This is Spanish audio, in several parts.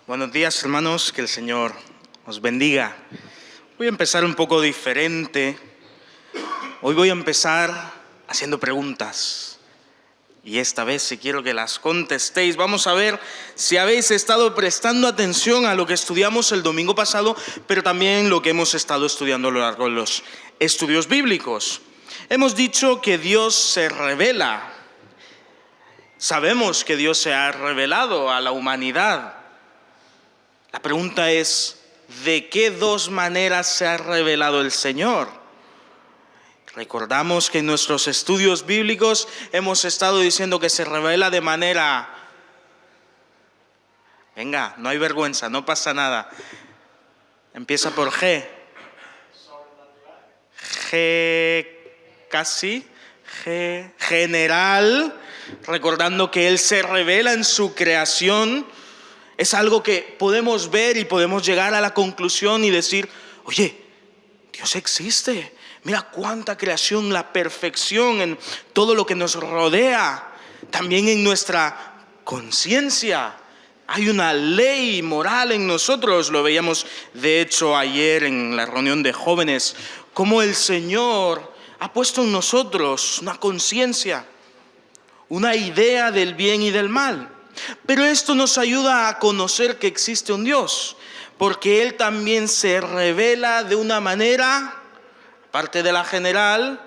Buenos días, hermanos, que el Señor os bendiga. Voy a empezar un poco diferente. Hoy voy a empezar haciendo preguntas. Y esta vez, si quiero que las contestéis, vamos a ver si habéis estado prestando atención a lo que estudiamos el domingo pasado, pero también lo que hemos estado estudiando a lo largo de los estudios bíblicos. Hemos dicho que Dios se revela. Sabemos que Dios se ha revelado a la humanidad. La pregunta es, ¿de qué dos maneras se ha revelado el Señor? Recordamos que en nuestros estudios bíblicos hemos estado diciendo que se revela de manera... Venga, no hay vergüenza, no pasa nada. Empieza por G. General, recordando que Él se revela en su creación. Es algo que podemos ver y podemos llegar a la conclusión y decir, oye, Dios existe. Mira cuánta creación, la perfección en todo lo que nos rodea. También en nuestra conciencia. Hay una ley moral en nosotros. Lo veíamos de hecho ayer en la reunión de jóvenes. Cómo el Señor ha puesto en nosotros una conciencia, una idea del bien y del mal. Pero esto nos ayuda a conocer que existe un Dios, porque Él también se revela de una manera, aparte de la general,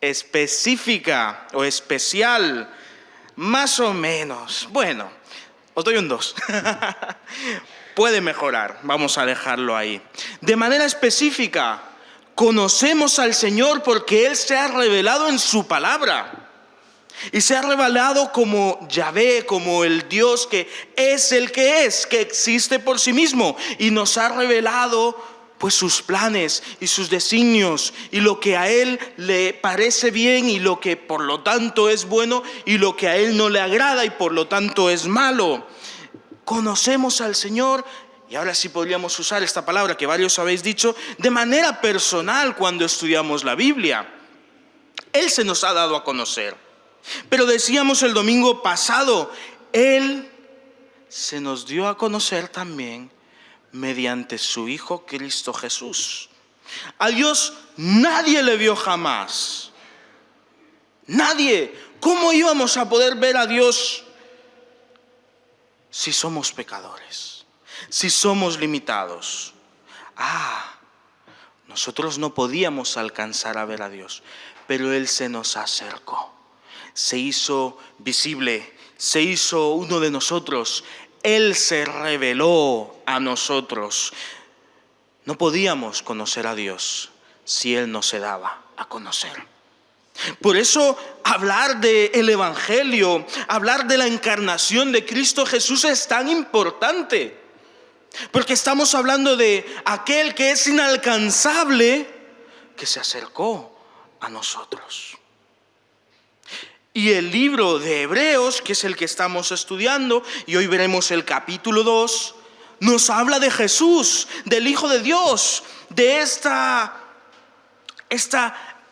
específica o especial, más o menos. Bueno, os doy un 2. Puede mejorar, vamos a dejarlo ahí. De manera específica, conocemos al Señor porque Él se ha revelado en su palabra. Y se ha revelado como Yahvé, como el Dios que es, que existe por sí mismo. Y nos ha revelado pues sus planes y sus designios y lo que a Él le parece bien y lo que por lo tanto es bueno y lo que a Él no le agrada y por lo tanto es malo. Conocemos al Señor. Y ahora sí podríamos usar esta palabra que varios habéis dicho de manera personal cuando estudiamos la Biblia. Él se nos ha dado a conocer. Pero decíamos el domingo pasado, Él se nos dio a conocer también mediante su Hijo Cristo Jesús. A Dios nadie le vio jamás. Nadie. ¿Cómo íbamos a poder ver a Dios si somos pecadores? Si somos limitados. Nosotros no podíamos alcanzar a ver a Dios, pero Él se nos acercó, se hizo visible, se hizo uno de nosotros. Él se reveló a nosotros. No podíamos conocer a Dios si Él no se daba a conocer. Por eso hablar del Evangelio, hablar de la encarnación de Cristo Jesús es tan importante. Porque estamos hablando de aquel que es inalcanzable, que se acercó a nosotros. Y el libro de Hebreos, que es el que estamos estudiando, y hoy veremos el capítulo 2, nos habla de Jesús, del Hijo de Dios, de esta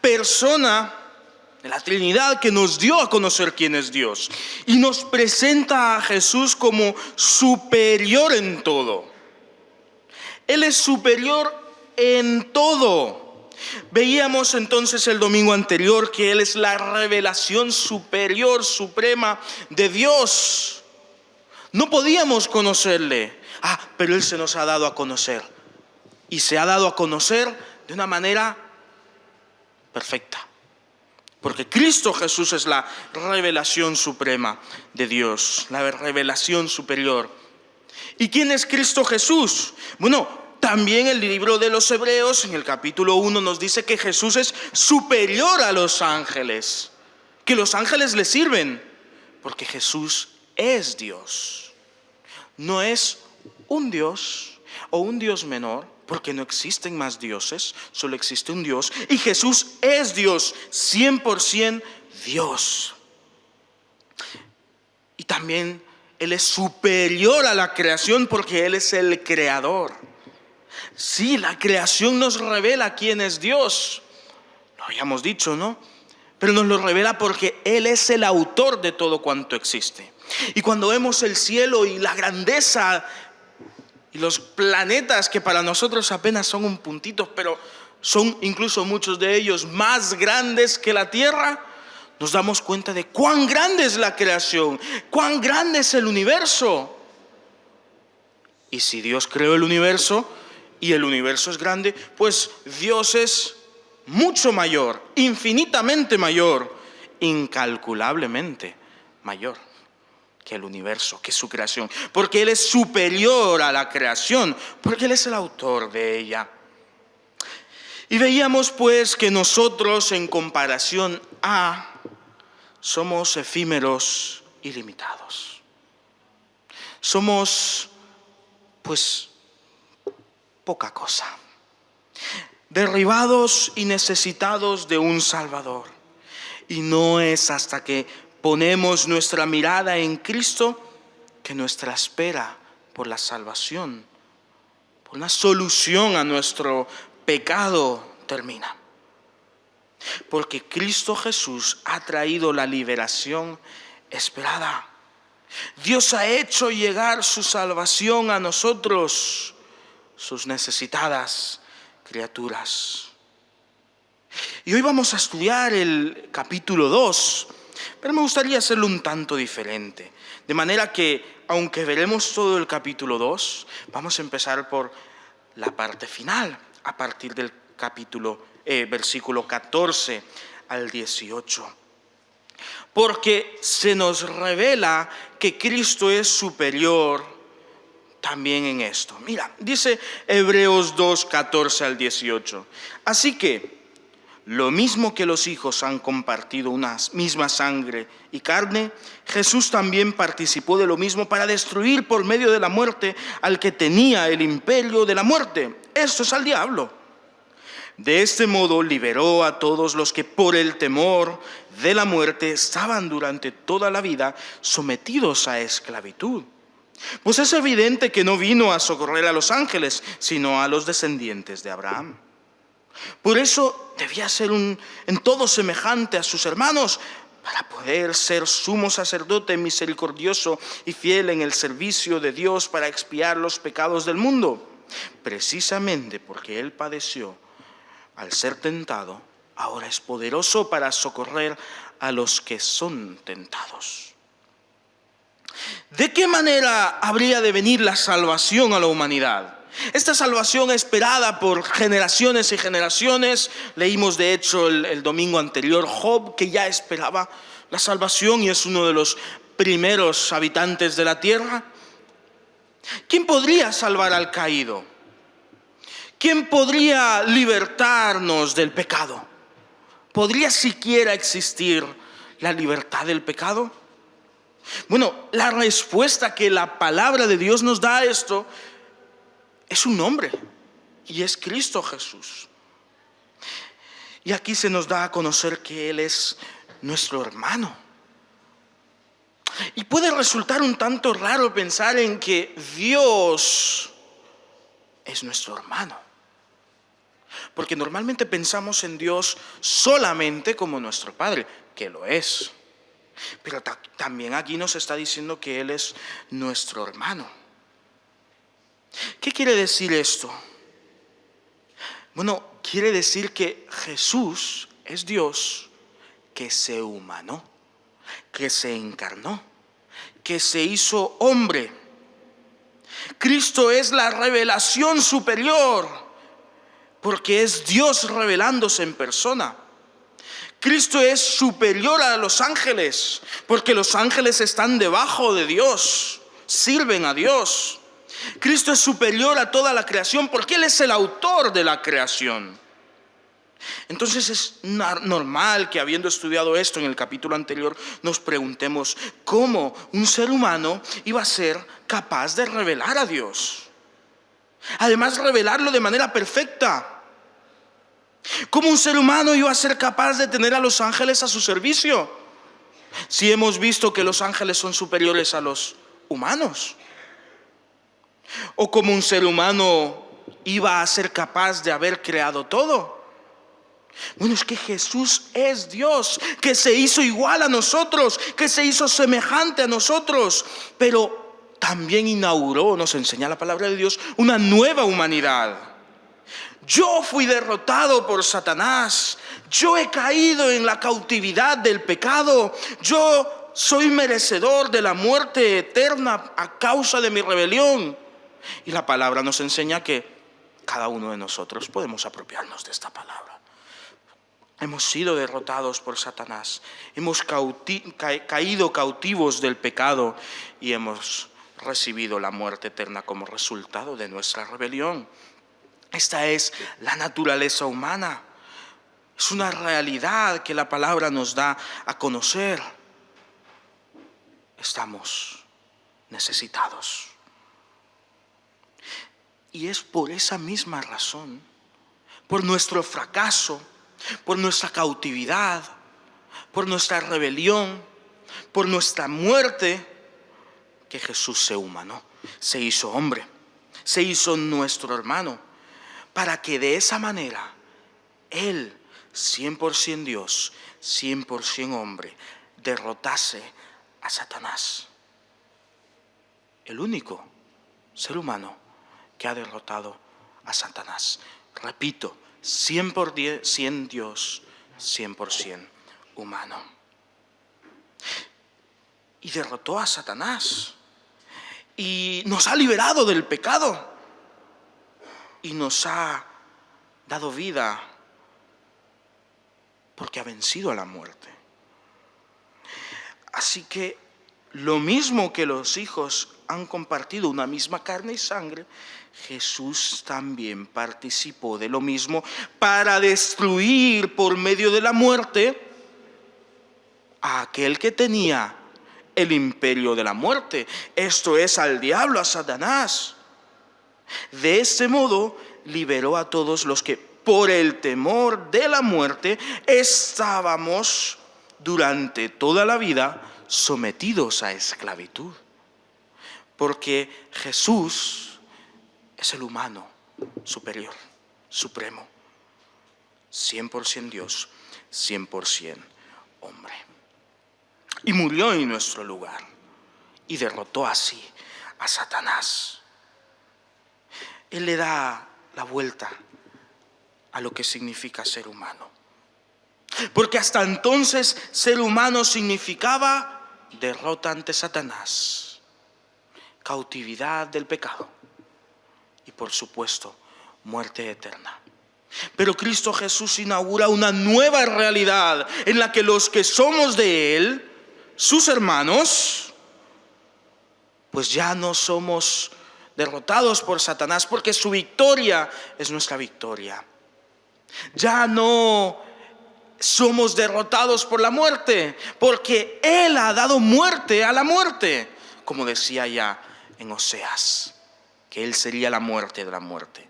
persona de la Trinidad que nos dio a conocer quién es Dios. Y nos presenta a Jesús como superior en todo. Él es superior en todo. Veíamos entonces el domingo anterior que Él es la revelación superior, suprema de Dios. No podíamos conocerle, pero Él se nos ha dado a conocer. Y se ha dado a conocer de una manera perfecta. Porque Cristo Jesús es la revelación suprema de Dios, la revelación superior. ¿Y quién es Cristo Jesús? Bueno, también el libro de los Hebreos, en el capítulo 1, nos dice que Jesús es superior a los ángeles. Que los ángeles le sirven, porque Jesús es Dios. No es un Dios o un Dios menor, porque no existen más dioses, solo existe un Dios. Y Jesús es Dios, 100% Dios. Y también Él es superior a la creación porque Él es el creador. Sí, la creación nos revela quién es Dios. Lo habíamos dicho, ¿no? pero nos lo revela porque Él es el autor de todo cuanto existe. Y cuando vemos el cielo y la grandeza y los planetas que para nosotros apenas son un puntito, pero son incluso muchos de ellos más grandes que la tierra, nos damos cuenta de cuán grande es la creación, cuán grande es el universo. Y si Dios creó el universo y el universo es grande, pues Dios es mucho mayor, infinitamente mayor, incalculablemente mayor que el universo, que su creación, porque Él es superior a la creación, porque Él es el autor de ella. Y veíamos pues que nosotros en comparación a somos efímeros y limitados. Somos pues poca cosa, derribados y necesitados de un Salvador. Y no es hasta que ponemos nuestra mirada en Cristo que nuestra espera por la salvación, por una solución a nuestro pecado termina. Porque Cristo Jesús ha traído la liberación esperada. Dios ha hecho llegar su salvación a nosotros, sus necesitadas criaturas. Y hoy vamos a estudiar el capítulo 2, pero me gustaría hacerlo un tanto diferente. De manera que, aunque veremos todo el capítulo 2, vamos a empezar por la parte final, a partir del versículo 14 al 18. Porque se nos revela que Cristo es superior también en esto. Mira, dice Hebreos 2, 14 al 18. Así que, lo mismo que los hijos han compartido una misma sangre y carne, Jesús también participó de lo mismo para destruir por medio de la muerte al que tenía el imperio de la muerte. Esto es al diablo. De este modo liberó a todos los que por el temor de la muerte estaban durante toda la vida sometidos a esclavitud. Pues es evidente que no vino a socorrer a los ángeles, sino a los descendientes de Abraham. Por eso debía ser en todo semejante a sus hermanos, para poder ser sumo sacerdote misericordioso y fiel en el servicio de Dios para expiar los pecados del mundo. Precisamente porque Él padeció al ser tentado, ahora es poderoso para socorrer a los que son tentados. ¿De qué manera habría de venir la salvación a la humanidad? Esta salvación esperada por generaciones y generaciones. Leímos de hecho el domingo anterior Job, que ya esperaba la salvación y es uno de los primeros habitantes de la tierra. ¿Quién podría salvar al caído? ¿Quién podría libertarnos del pecado? ¿Podría siquiera existir la libertad del pecado? Bueno, la respuesta que la palabra de Dios nos da a esto es un nombre, y es Cristo Jesús. Y aquí se nos da a conocer que Él es nuestro hermano. Y puede resultar un tanto raro pensar en que Dios es nuestro hermano, porque normalmente pensamos en Dios solamente como nuestro Padre, que lo es. Pero también aquí nos está diciendo que Él es nuestro hermano. ¿Qué quiere decir esto? Bueno, quiere decir que Jesús es Dios que se humanó, que se encarnó, que se hizo hombre. Cristo es la revelación superior, porque es Dios revelándose en persona. Cristo es superior a los ángeles, porque los ángeles están debajo de Dios, sirven a Dios. Cristo es superior a toda la creación, porque Él es el autor de la creación. Entonces es normal que, habiendo estudiado esto en el capítulo anterior, nos preguntemos cómo un ser humano iba a ser capaz de revelar a Dios. Además, revelarlo de manera perfecta. ¿Cómo un ser humano iba a ser capaz de tener a los ángeles a su servicio? Si hemos visto que los ángeles son superiores a los humanos. ¿O cómo un ser humano iba a ser capaz de haber creado todo? Bueno, es que Jesús es Dios, que se hizo igual a nosotros, que se hizo semejante a nosotros, pero también inauguró, nos enseña la palabra de Dios, una nueva humanidad. Yo fui derrotado por Satanás, yo he caído en la cautividad del pecado, yo soy merecedor de la muerte eterna a causa de mi rebelión. Y la palabra nos enseña que cada uno de nosotros podemos apropiarnos de esta palabra. Hemos sido derrotados por Satanás, hemos caído cautivos del pecado y hemos recibido la muerte eterna como resultado de nuestra rebelión. Esta es la naturaleza humana, es una realidad que la palabra nos da a conocer. Estamos necesitados. Y es por esa misma razón, por nuestro fracaso, por nuestra cautividad, por nuestra rebelión, por nuestra muerte, que Jesús se humanó, se hizo hombre, se hizo nuestro hermano, para que de esa manera Él, 100% Dios, 100% hombre, derrotase a Satanás. El único ser humano que ha derrotado a Satanás. Repito, 100% Dios, 100% humano. Y derrotó a Satanás. Y nos ha liberado del pecado. Y nos ha dado vida porque ha vencido a la muerte. Así que lo mismo que los hijos han compartido una misma carne y sangre, Jesús también participó de lo mismo para destruir por medio de la muerte a aquel que tenía el imperio de la muerte. Esto es al diablo, a Satanás. De este modo liberó a todos los que por el temor de la muerte estábamos durante toda la vida sometidos a esclavitud. Porque Jesús es el humano superior, supremo, 100% Dios, 100% hombre. Y murió en nuestro lugar y derrotó así a Satanás. Él le da la vuelta a lo que significa ser humano. Porque hasta entonces ser humano significaba derrota ante Satanás, cautividad del pecado y por supuesto muerte eterna. Pero Cristo Jesús inaugura una nueva realidad en la que los que somos de Él, sus hermanos, pues ya no somos derrotados por Satanás, porque su victoria es nuestra victoria. Ya no somos derrotados por la muerte, porque Él ha dado muerte a la muerte, como decía ya en Oseas, que Él sería la muerte de la muerte.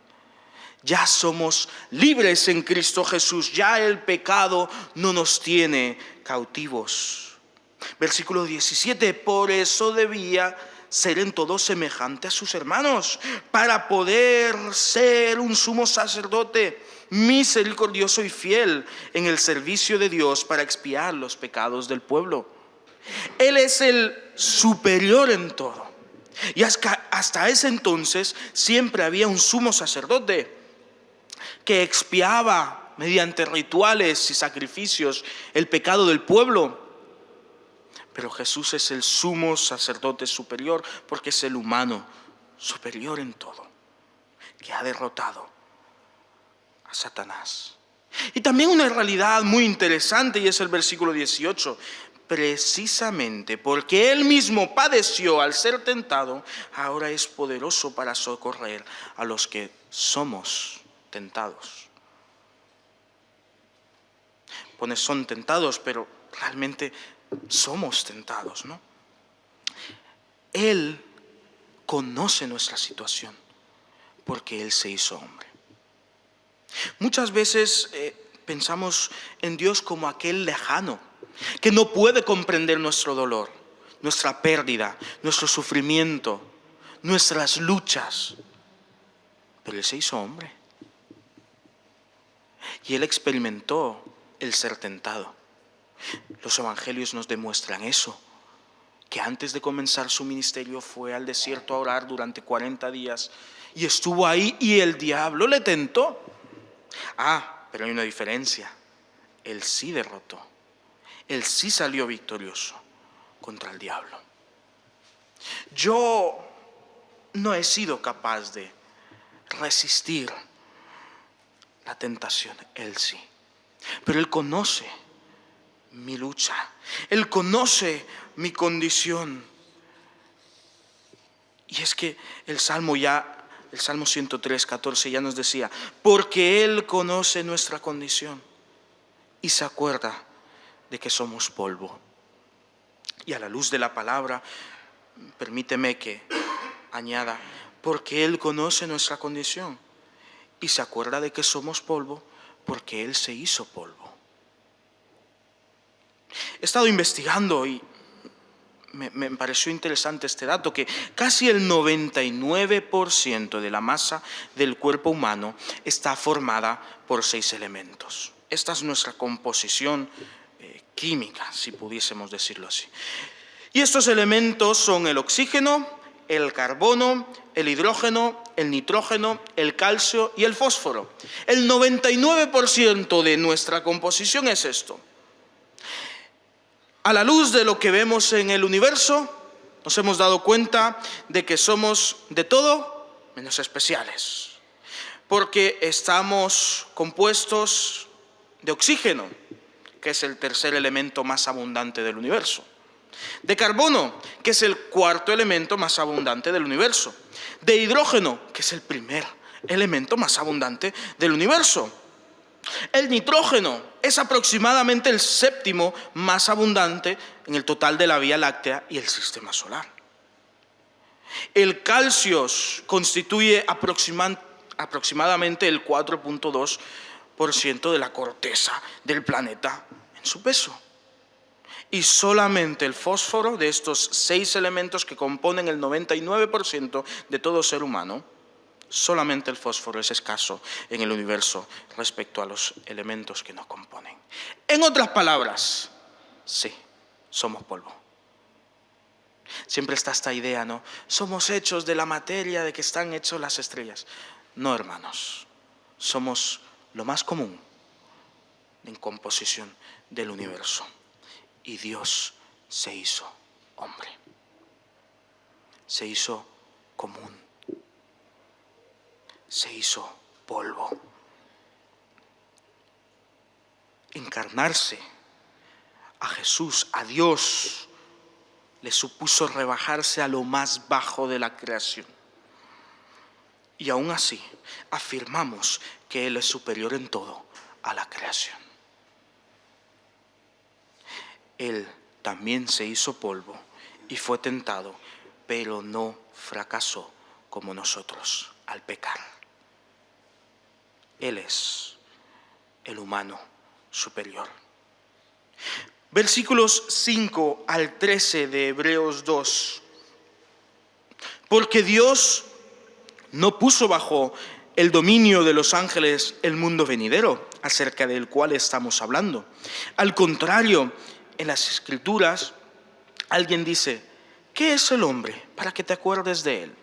Ya somos libres en Cristo Jesús, ya el pecado no nos tiene cautivos. Versículo 17, por eso debía ser en todo semejante a sus hermanos, para poder ser un sumo sacerdote misericordioso y fiel en el servicio de Dios para expiar los pecados del pueblo. Él es el superior en todo. Y hasta ese entonces siempre había un sumo sacerdote que expiaba mediante rituales y sacrificios el pecado del pueblo. Pero Jesús es el sumo sacerdote superior porque es el humano superior en todo, que ha derrotado a Satanás. Y también una realidad muy interesante, y es el versículo 18. Precisamente porque Él mismo padeció al ser tentado, ahora es poderoso para socorrer a los que somos tentados. Pone son tentados, pero realmente somos tentados, ¿no? Él conoce nuestra situación porque Él se hizo hombre. Muchas veces pensamos en Dios como aquel lejano que no puede comprender nuestro dolor, nuestra pérdida, nuestro sufrimiento, nuestras luchas. Pero Él se hizo hombre. Y Él experimentó el ser tentado. Los evangelios nos demuestran eso, que antes de comenzar su ministerio fue al desierto a orar durante 40 días y estuvo ahí y el diablo le tentó. Pero hay una diferencia. Él sí derrotó. Él sí salió victorioso contra el diablo. Yo no he sido capaz de resistir la tentación. Él sí. Pero Él conoce mi lucha. Él conoce mi condición. Y es que el Salmo 103, 14 ya nos decía, porque Él conoce nuestra condición y se acuerda de que somos polvo. Y a la luz de la palabra, permíteme que añada, porque Él conoce nuestra condición y se acuerda de que somos polvo, porque Él se hizo polvo. He estado investigando y me pareció interesante este dato, que casi el 99% de la masa del cuerpo humano está formada por 6 elementos. Esta es nuestra composición química, si pudiésemos decirlo así. Y estos elementos son el oxígeno, el carbono, el hidrógeno, el nitrógeno, el calcio y el fósforo. El 99% de nuestra composición es esto. A la luz de lo que vemos en el universo, nos hemos dado cuenta de que somos de todo menos especiales, porque estamos compuestos de oxígeno, que es el tercer elemento más abundante del universo, de carbono, que es el cuarto elemento más abundante del universo, de hidrógeno, que es el primer elemento más abundante del universo. El nitrógeno es aproximadamente el séptimo más abundante en el total de la Vía Láctea y el Sistema Solar. El calcio constituye aproximadamente el 4.2% de la corteza del planeta en su peso. Y solamente el fósforo, de estos 6 elementos que componen el 99% de todo ser humano, solamente el fósforo es escaso en el universo respecto a los elementos que nos componen. En otras palabras, sí, somos polvo. Siempre está esta idea, ¿no? Somos hechos de la materia de que están hechos las estrellas. No, hermanos, somos lo más común en composición del universo. Y Dios se hizo hombre. Se hizo común. Se hizo polvo. Encarnarse a Jesús, a Dios, le supuso rebajarse a lo más bajo de la creación. Y aún así, afirmamos que Él es superior en todo a la creación. Él también se hizo polvo y fue tentado, pero no fracasó como nosotros al pecar. Él es el humano superior. Versículos 5 al 13 de Hebreos 2. Porque Dios no puso bajo el dominio de los ángeles el mundo venidero, acerca del cual estamos hablando. Al contrario, en las Escrituras, alguien dice, ¿qué es el hombre para que te acuerdes de él?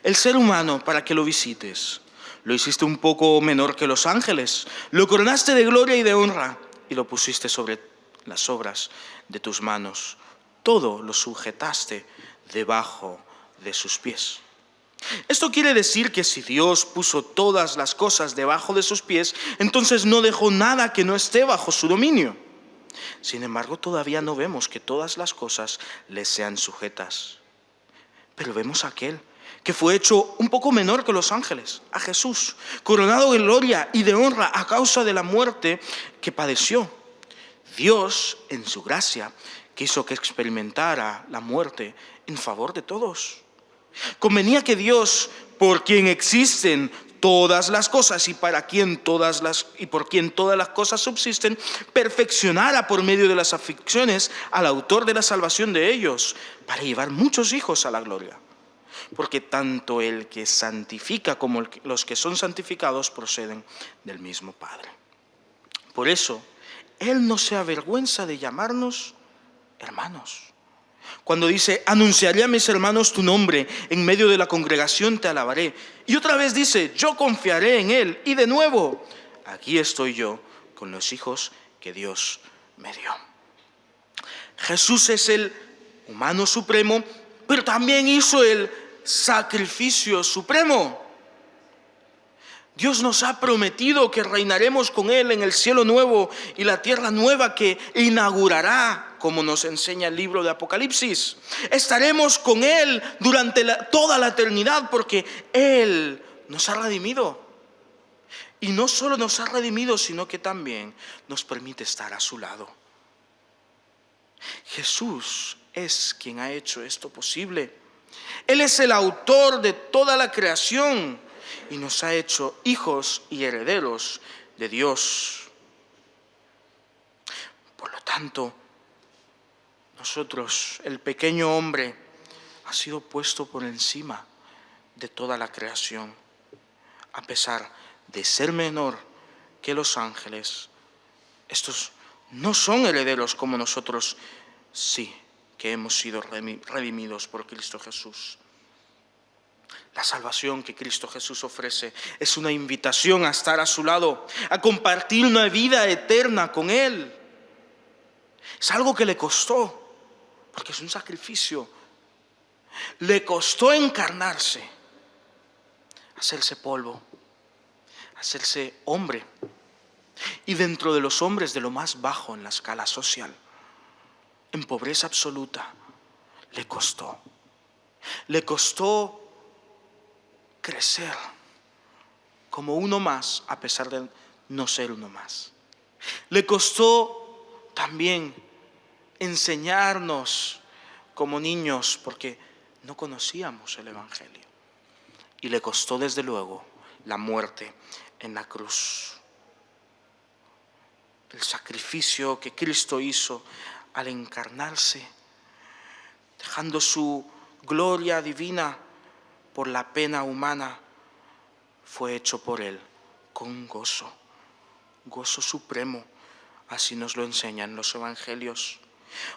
El ser humano para que lo visites. Lo hiciste un poco menor que los ángeles, lo coronaste de gloria y de honra y lo pusiste sobre las obras de tus manos. Todo lo sujetaste debajo de sus pies. Esto quiere decir que si Dios puso todas las cosas debajo de sus pies, entonces no dejó nada que no esté bajo su dominio. Sin embargo, todavía no vemos que todas las cosas le sean sujetas. Pero vemos a aquel que fue hecho un poco menor que los ángeles, a Jesús, coronado de gloria y de honra a causa de la muerte que padeció. Dios, en su gracia, quiso que experimentara la muerte en favor de todos. Convenía que Dios, por quien existen todas las cosas y por quien todas las cosas subsisten, perfeccionara por medio de las aflicciones al autor de la salvación de ellos, para llevar muchos hijos a la gloria. Porque tanto el que santifica como los que son santificados proceden del mismo Padre. Por eso, Él no se avergüenza de llamarnos hermanos. Cuando dice, anunciaré a mis hermanos tu nombre, en medio de la congregación te alabaré. Y otra vez dice, yo confiaré en Él. Y de nuevo, aquí estoy yo con los hijos que Dios me dio. Jesús es el humano supremo, pero también hizo el sacrificio supremo. Dios nos ha prometido que reinaremos con Él en el cielo nuevo y la tierra nueva que inaugurará, como nos enseña el libro de Apocalipsis. Estaremos con Él durante toda la eternidad porque Él nos ha redimido. Y no solo nos ha redimido, sino que también nos permite estar a su lado. Jesús es quien ha hecho esto posible. Él es el autor de toda la creación y nos ha hecho hijos y herederos de Dios. Por lo tanto, nosotros, el pequeño hombre, ha sido puesto por encima de toda la creación. A pesar de ser menor que los ángeles, estos no son herederos como nosotros, sí, que hemos sido redimidos por Cristo Jesús. La salvación que Cristo Jesús ofrece es una invitación a estar a su lado, a compartir una vida eterna con Él. Es algo que le costó, porque es un sacrificio. Le costó encarnarse, hacerse polvo, hacerse hombre. Y dentro de los hombres de lo más bajo en la escala social, en pobreza absoluta, le costó. Le costó crecer como uno más, a pesar de no ser uno más. Le costó también enseñarnos como niños, porque no conocíamos el Evangelio. Y le costó desde luego la muerte en la cruz. El sacrificio que Cristo hizo al encarnarse, dejando su gloria divina por la pena humana, fue hecho por Él con gozo supremo. Así nos lo enseñan los evangelios.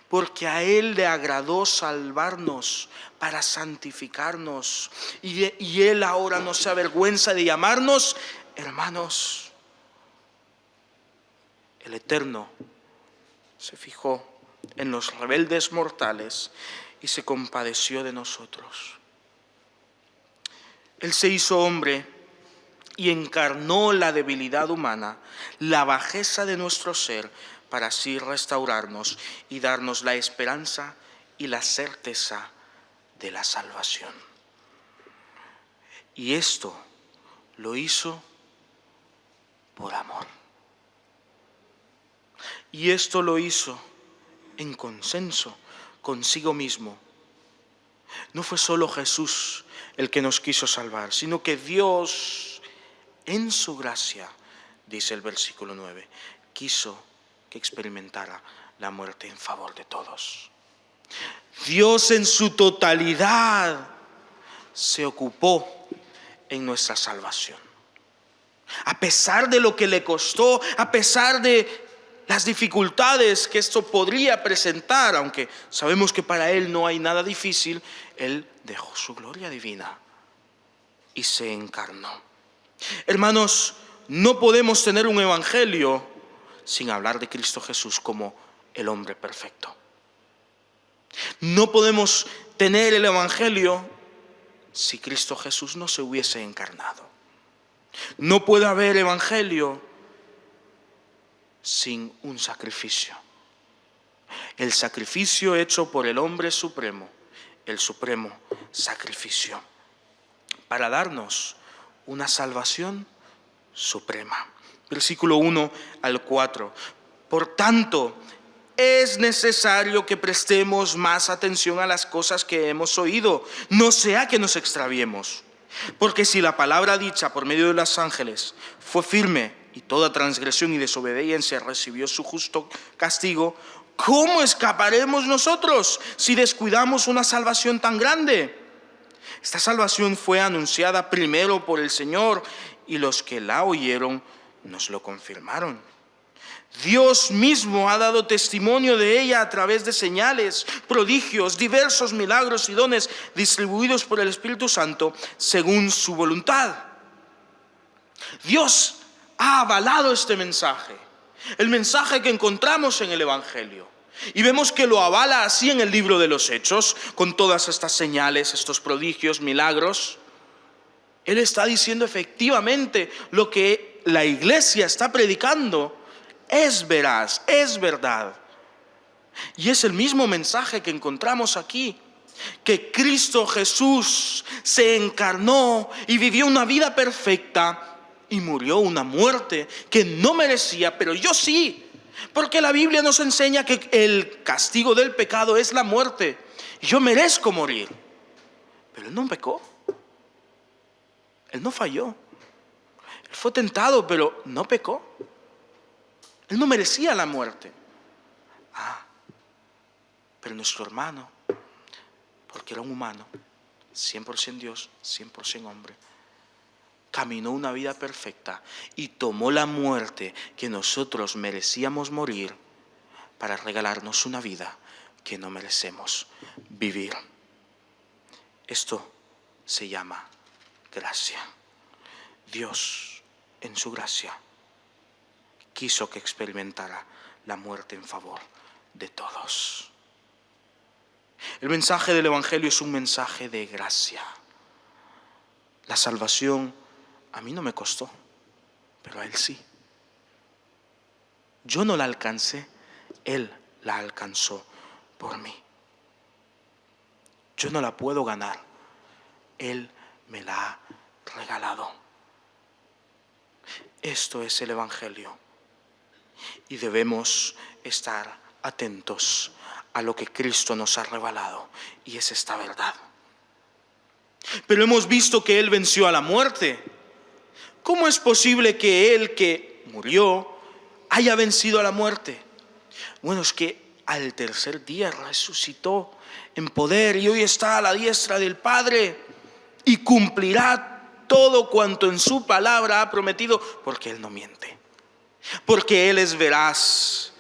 Porque a Él le agradó salvarnos para santificarnos. Y Él ahora no se avergüenza de llamarnos hermanos. El Eterno se fijó en los rebeldes mortales y se compadeció de nosotros. Él se hizo hombre y encarnó la debilidad humana, la bajeza de nuestro ser, para así restaurarnos y darnos la esperanza y la certeza de la salvación. Y esto lo hizo por amor. Y esto lo hizo en consenso consigo mismo. No fue solo Jesús el que nos quiso salvar, sino que Dios, en su gracia, dice el versículo 9, quiso que experimentara la muerte en favor de todos. Dios en su totalidad se ocupó en nuestra salvación. A pesar de lo que le costó, a pesar de las dificultades que esto podría presentar, aunque sabemos que para Él no hay nada difícil, Él dejó su gloria divina y se encarnó. Hermanos, no podemos tener un evangelio sin hablar de Cristo Jesús como el hombre perfecto. No podemos tener el evangelio si Cristo Jesús no se hubiese encarnado. No puede haber evangelio sin un sacrificio. El sacrificio hecho por el hombre supremo, el supremo sacrificio, para darnos una salvación suprema. Versículo 1 al 4. Por tanto, es necesario que prestemos más atención a las cosas que hemos oído, no sea que nos extraviemos. Porque si la palabra dicha por medio de los ángeles fue firme y toda transgresión y desobediencia recibió su justo castigo, ¿cómo escaparemos nosotros si descuidamos una salvación tan grande? Esta salvación fue anunciada primero por el Señor y los que la oyeron nos lo confirmaron. Dios mismo ha dado testimonio de ella a través de señales, prodigios, diversos milagros y dones distribuidos por el Espíritu Santo según su voluntad. Dios ha avalado este mensaje, el mensaje que encontramos en el Evangelio. Y vemos que lo avala así en el libro de los Hechos, con todas estas señales, estos prodigios, milagros. Él está diciendo efectivamente lo que la iglesia está predicando. Es veraz, es verdad. Y es el mismo mensaje que encontramos aquí, que Cristo Jesús se encarnó y vivió una vida perfecta y murió una muerte que no merecía, pero yo sí. Porque la Biblia nos enseña que el castigo del pecado es la muerte. Yo merezco morir. Pero Él no pecó. Él no falló. Él fue tentado, pero no pecó. Él no merecía la muerte. Pero nuestro hermano, porque era un humano, 100% Dios, 100% hombre, caminó una vida perfecta y tomó la muerte que nosotros merecíamos morir para regalarnos una vida que no merecemos vivir. Esto se llama gracia. Dios, en su gracia, quiso que experimentara la muerte en favor de todos. El mensaje del Evangelio es un mensaje de gracia. La salvación a mí no me costó, pero a Él sí. Yo no la alcancé, Él la alcanzó por mí. Yo no la puedo ganar, Él me la ha regalado. Esto es el Evangelio. Y debemos estar atentos a lo que Cristo nos ha revelado, y es esta verdad. Pero hemos visto que Él venció a la muerte. ¿Cómo es posible que Él, que murió, haya vencido a la muerte? Bueno, es que al tercer día resucitó en poder y hoy está a la diestra del Padre y cumplirá todo cuanto en su palabra ha prometido, porque Él no miente. Porque Él es veraz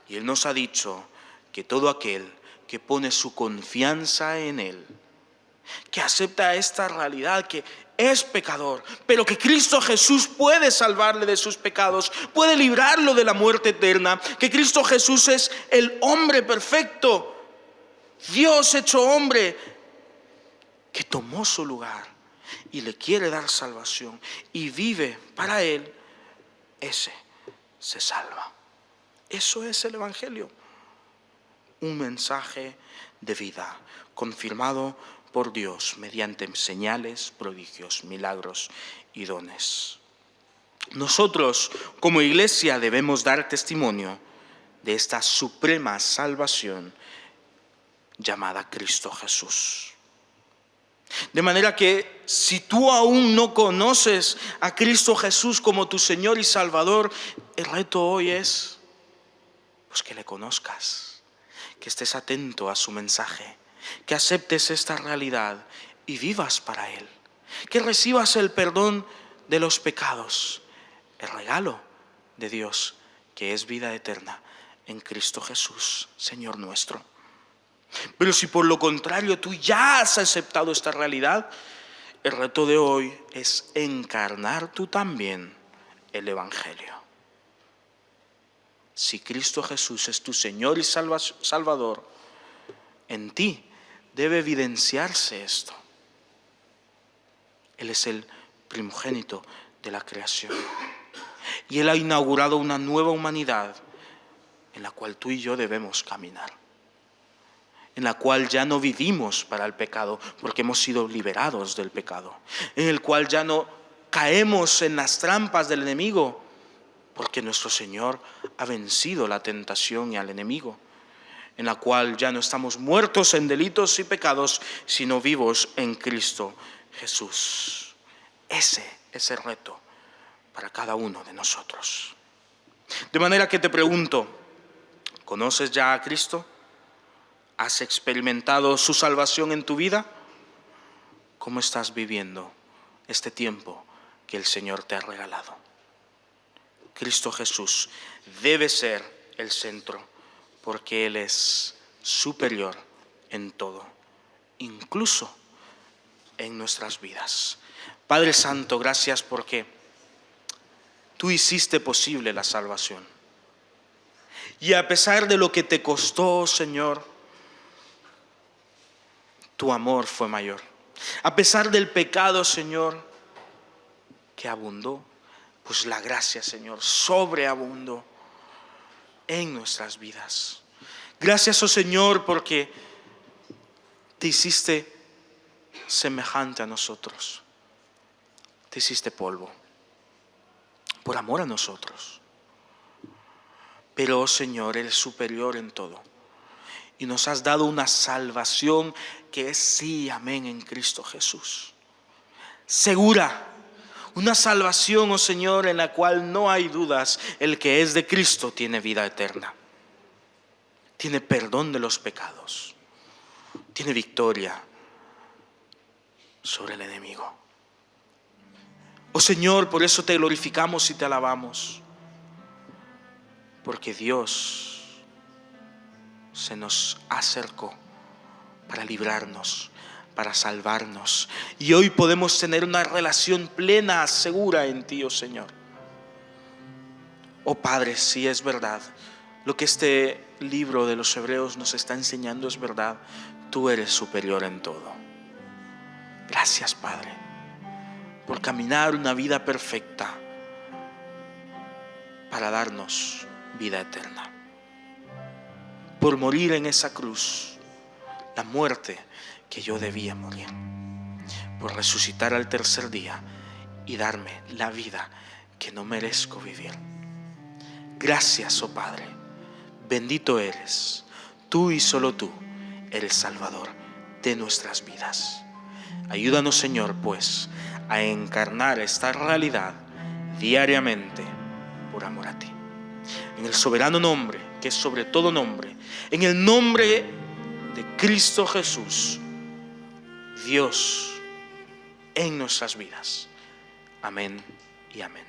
y Él nos ha dicho que todo aquel que pone su confianza en Él, que acepta esta realidad, que es pecador, pero que Cristo Jesús puede salvarle de sus pecados, puede librarlo de la muerte eterna, que Cristo Jesús es el hombre perfecto, Dios hecho hombre, que tomó su lugar y le quiere dar salvación y vive para Él, ese se salva. Eso es el Evangelio. Un mensaje de vida confirmado por Dios mediante señales, prodigios, milagros y dones. Nosotros como iglesia debemos dar testimonio de esta suprema salvación llamada Cristo Jesús. De manera que si tú aún no conoces a Cristo Jesús como tu Señor y Salvador, el reto hoy es pues que le conozcas, que estés atento a su mensaje, que aceptes esta realidad y vivas para Él, que recibas el perdón de los pecados, el regalo de Dios que es vida eterna en Cristo Jesús, Señor nuestro. Pero si por lo contrario tú ya has aceptado esta realidad, el reto de hoy es encarnar tú también el Evangelio. Si Cristo Jesús es tu Señor y Salvador, en ti debe evidenciarse esto. Él es el primogénito de la creación. Y Él ha inaugurado una nueva humanidad en la cual tú y yo debemos caminar. En la cual ya no vivimos para el pecado, porque hemos sido liberados del pecado. En el cual ya no caemos en las trampas del enemigo, porque nuestro Señor ha vencido la tentación y al enemigo. En la cual ya no estamos muertos en delitos y pecados, sino vivos en Cristo Jesús. Ese es el reto para cada uno de nosotros. De manera que te pregunto, ¿conoces ya a Cristo? ¿Has experimentado su salvación en tu vida? ¿Cómo estás viviendo este tiempo que el Señor te ha regalado? Cristo Jesús debe ser el centro, porque Él es superior en todo, incluso en nuestras vidas. Padre Santo, gracias porque tú hiciste posible la salvación. Y a pesar de lo que te costó, Señor, tu amor fue mayor. A pesar del pecado, Señor, que abundó, pues la gracia, Señor, sobreabundó en nuestras vidas. Gracias, oh Señor, porque te hiciste semejante a nosotros. Te hiciste polvo por amor a nosotros. Pero, oh Señor, eres superior en todo. Y nos has dado una salvación que es sí, amén, en Cristo Jesús. Segura. Una salvación, oh Señor, en la cual no hay dudas. El que es de Cristo tiene vida eterna. Tiene perdón de los pecados. Tiene victoria sobre el enemigo. Oh Señor, por eso te glorificamos y te alabamos. Porque Dios se nos acercó para librarnos, para salvarnos. Y hoy podemos tener una relación plena, segura en ti, oh Señor. Oh Padre, si es verdad, lo que este libro de los Hebreos nos está enseñando es verdad. Tú eres superior en todo. Gracias, Padre, por caminar una vida perfecta para darnos vida eterna. Por morir en esa cruz, la muerte que yo debía morir. Por resucitar al tercer día y darme la vida que no merezco vivir. Gracias, oh Padre. Bendito eres. Tú y solo tú eres Salvador de nuestras vidas. Ayúdanos, Señor, pues, a encarnar esta realidad diariamente por amor a ti. En el soberano nombre, que es sobre todo nombre, en el nombre de Cristo Jesús, Dios en nuestras vidas. Amén y amén.